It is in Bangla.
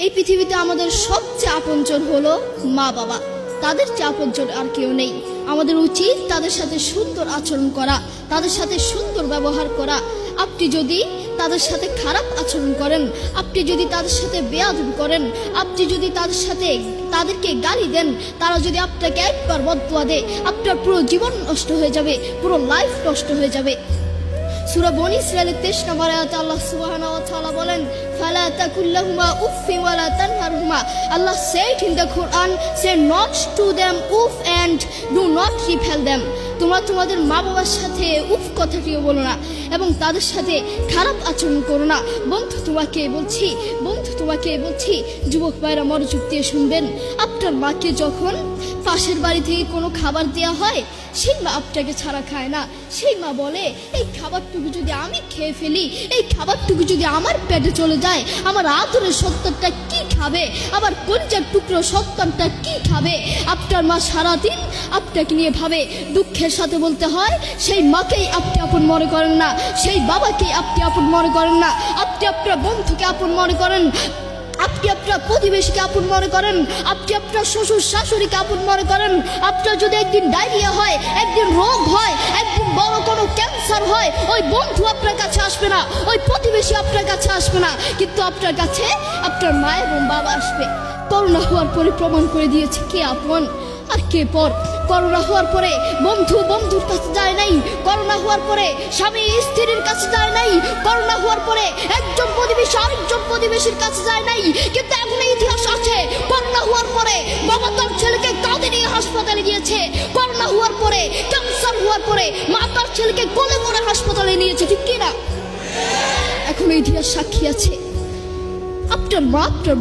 এই পৃথিবীতে আমাদের সবচেয়ে আপনজন হলো মা বাবা। তাদের চেয়ে আপনজন আর কেউ নেই। আমাদের উচিত তাদের সাথে সুন্দর আচরণ করা, তাদের সাথে সুন্দর ব্যবহার করা। আপনি যদি তাদের সাথে খারাপ আচরণ করেন, আপনি যদি তাদের সাথে বেয়াদবি করেন, আপনি যদি তাদেরকে গালি দেন, তারা যদি আপনাকে একবার বদদুয়া দেয়, আপনার পুরো জীবন নষ্ট হয়ে যাবে, পুরো লাইফ নষ্ট হয়ে যাবে। সূরা বনী ইসরাঈলের 23 নম্বর আয়াতে আল্লাহ সুবহানাহু ওয়া তাআলা বলেন, ফালা তাকুল্লাহুমা উফফি ওয়া লা তানহারহুমা। Allah said in the Quran, say not to them uff and do not repel them. তোমরা তোমাদের মা বাবার সাথে উফ কথাটিও বলো না এবং তাদের সাথে খারাপ আচরণ করো না। বন্ধু তোমাকে বলছি যুবক ভাইরা মনোযোগ দিয়ে শুনবেন। আপনার মাকে যখন পাশের বাড়ি থেকে কোনো খাবার দেওয়া হয়, সেই মা আপনাকে ছাড়া খায় না। সেই মা বলে, এই খাবারটুকু যদি আমি খেয়ে ফেলি, এই খাবারটুকু যদি আমার পেটে চলে যায়, আমার আদরের সন্তানটা কি খাবে, আমার কলিজার টুকরো সন্তানটা কি খাবে? আপনার মা সারাদিন আপনাকে নিয়ে ভাবে। দুঃখের সাথে বলতে হয়, সেই মাকেই আপনি আপন মনে করেন না, সেই বাবাকেই আপনি আপন মনে করেন না। আপনি আপনার বন্ধুকে আপন মনে করেন, আপনি আপনার প্রতিবেশীকে আপন মনে করেন, আপনি আপনার শ্বশুর শাশুড়িকে আপন মনে করেন। আপনার যদি একদিন ডায়রিয়া হয়, একদিন রোগ হয়, একদিন বড় কোনো ক্যান্সার হয়, ওই বন্ধু আপনার কাছে আসবে না, ওই প্রতিবেশী আপনার কাছে আসবে না, কিন্তু আপনার কাছে আপনার মা এবং বাবা আসবে। করোনা হওয়ার পরে প্রমাণ করে দিয়েছে কে আপন আর কে পর। করোনা হওয়ার পরে বন্ধু বন্ধুর কাছে যায় নাই, করোনা হওয়ার পরে স্বামী স্ত্রীর কাছে যায় নাই, করোনা হওয়ার পরে একজন প্রতিবেশী আরেকজন প্রতিবেশীর কাছে যায় নাই। কিন্তু এখন ইতিহাস আছে, করোনা হওয়ার পরে বাবা তার ছেলেকে কাঁধে নিয়ে হাসপাতালে গিয়েছে, করোনা হওয়ার পরে ক্যান্সার হওয়ার পরে মা তার ছেলেকে কোলে করে হাসপাতালে নিয়েছে, ঠিক কিনা? এখন ইতিহাস সাক্ষী আছে। আপনার মা আপনার